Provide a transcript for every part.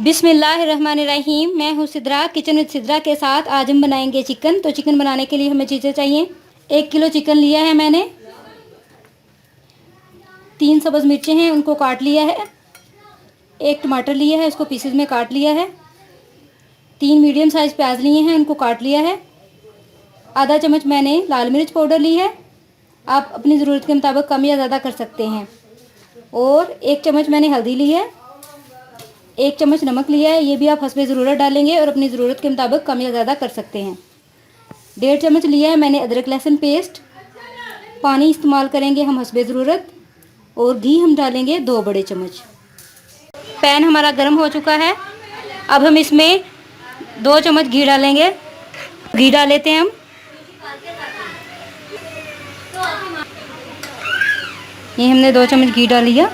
बिस्मिल्लाहिर्रहमानिर्रहीम। मैं हूँ सिद्रा, किचन विद सिद्रा के साथ आज हम बनाएंगे चिकन। तो चिकन बनाने के लिए हमें चीज़ें चाहिए। 1 किलो चिकन लिया है मैंने। 3 सब्ज़ मिर्चें हैं, उनको काट लिया है। 1 टमाटर लिया है, उसको पीसेस में काट लिया है। 3 मीडियम साइज़ प्याज लिए हैं, उनको काट लिया है। आधा चम्मच मैंने लाल मिर्च पाउडर ली है। आप अपनी ज़रूरत के मुताबिक कम या ज़्यादा कर सकते हैं। और 1 चम्मच मैंने हल्दी ली है। 1 चम्मच नमक लिया है, ये भी आप हस्बे ज़रूरत डालेंगे और अपनी ज़रूरत के मुताबिक कम या ज़्यादा कर सकते हैं। 1.5 चम्मच लिया है मैंने अदरक लहसुन पेस्ट। पानी इस्तेमाल करेंगे हम हस्बे ज़रूरत। और घी हम डालेंगे 2 बड़े चम्मच। पैन हमारा गर्म हो चुका है। अब हम इसमें 2 चम्मच घी डालेंगे। घी डाल लेते हैं हम। ये हमने 2 चम्मच घी डाल लिया।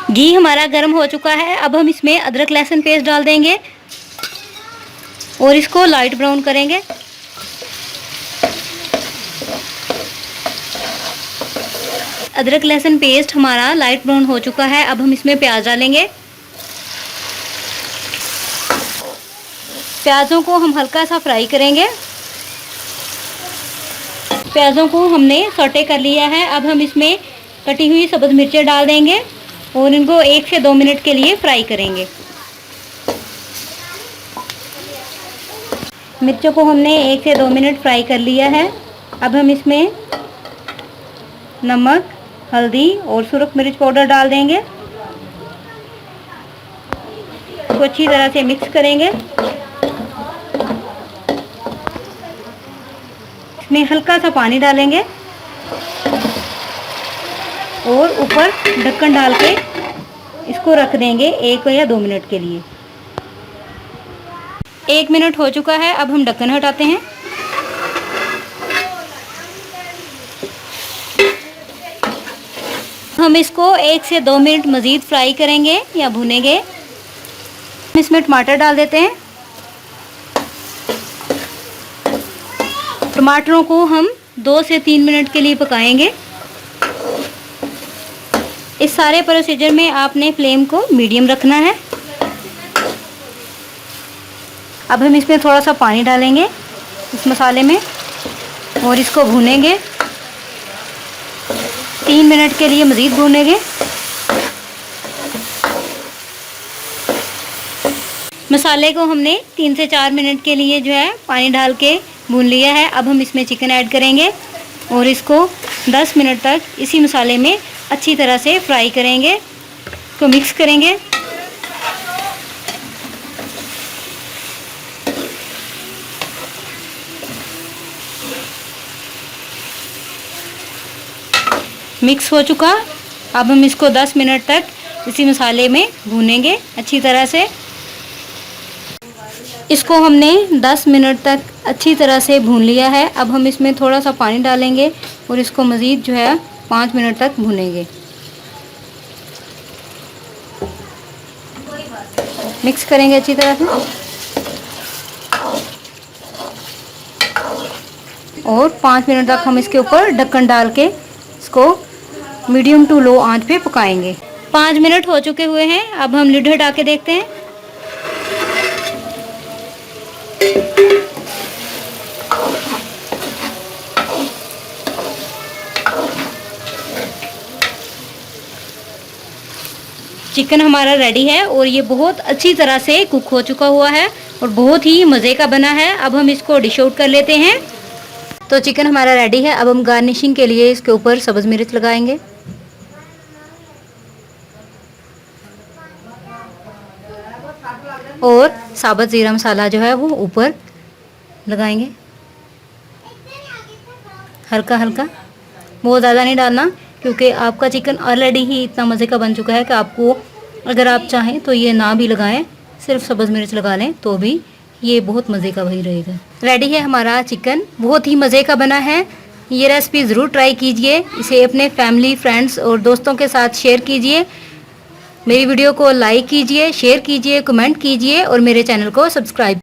घी हमारा गर्म हो चुका है। अब हम इसमें अदरक लहसुन पेस्ट डाल देंगे और इसको लाइट ब्राउन करेंगे। अदरक लहसुन पेस्ट हमारा लाइट ब्राउन हो चुका है। अब हम इसमें प्याज डालेंगे। प्याज़ों को हम हल्का सा फ्राई करेंगे। प्याज़ों को हमने सौटे कर लिया है। अब हम इसमें कटी हुई सब्ज़ मिर्चें डाल देंगे और इनको 1 से 2 मिनट के लिए फ्राई करेंगे। मिर्चों को हमने 1 से 2 मिनट फ्राई कर लिया है। अब हम इसमें नमक, हल्दी और सुरख मिर्च पाउडर डाल देंगे। इसको अच्छी तरह से मिक्स करेंगे। इसमें हल्का सा पानी डालेंगे और ऊपर ढक्कन डाल के इसको रख देंगे 1 या 2 मिनट के लिए। 1 मिनट हो चुका है। अब हम ढक्कन हटाते हैं। हम इसको 1 से 2 मिनट मज़ीद फ्राई करेंगे या भूनेंगे। इसमें टमाटर डाल देते हैं। टमाटरों को हम 2 से 3 मिनट के लिए पकाएंगे। इस सारे प्रोसीजर में आपने फ्लेम को मीडियम रखना है। अब हम इसमें थोड़ा सा पानी डालेंगे इस मसाले में और इसको भूनेंगे। 3 मिनट के लिए मज़ीद भूनेंगे। मसाले को हमने 3 से 4 मिनट के लिए जो है पानी डाल के भून लिया है। अब हम इसमें चिकन ऐड करेंगे और इसको 10 मिनट तक इसी मसाले में अच्छी तरह से फ्राई करेंगे। इसको मिक्स करेंगे। मिक्स हो चुका। अब हम इसको 10 मिनट तक इसी मसाले में भूनेंगे अच्छी तरह से। इसको हमने 10 मिनट तक अच्छी तरह से भून लिया है। अब हम इसमें थोड़ा सा पानी डालेंगे और इसको मज़ीद जो है 5 मिनट तक भूनेंगे। मिक्स करेंगे अच्छी तरह से और 5 मिनट तक हम इसके ऊपर ढक्कन डाल के इसको मीडियम टू लो आंच पे पकाएंगे। 5 मिनट हो चुके हुए हैं। अब हम लिड हटा के देखते हैं। चिकन हमारा रेडी है और ये बहुत अच्छी तरह से कुक हो चुका हुआ है और बहुत ही मज़े का बना है। अब हम इसको डिश आउट कर लेते हैं। तो चिकन हमारा रेडी है। अब हम गार्निशिंग के लिए इसके ऊपर सब्ज़ मिर्च लगाएंगे और साबुत ज़ीरा मसाला जो है वो ऊपर लगाएंगे हल्का हल्का। बहुत ज़्यादा नहीं डालना क्योंकि आपका चिकन ऑलरेडी ही इतना मज़े का बन चुका है कि आपको अगर आप चाहें तो ये ना भी लगाएं, सिर्फ सब्ज़ मिर्च लगा लें तो भी ये बहुत मज़े का वही रहेगा। रेडी है हमारा चिकन, बहुत ही मज़े का बना है। ये रेसिपी ज़रूर ट्राई कीजिए। इसे अपने फैमिली, फ्रेंड्स और दोस्तों के साथ शेयर कीजिए। मेरी वीडियो को लाइक कीजिए, शेयर कीजिए, कमेंट कीजिए और मेरे चैनल को सब्सक्राइब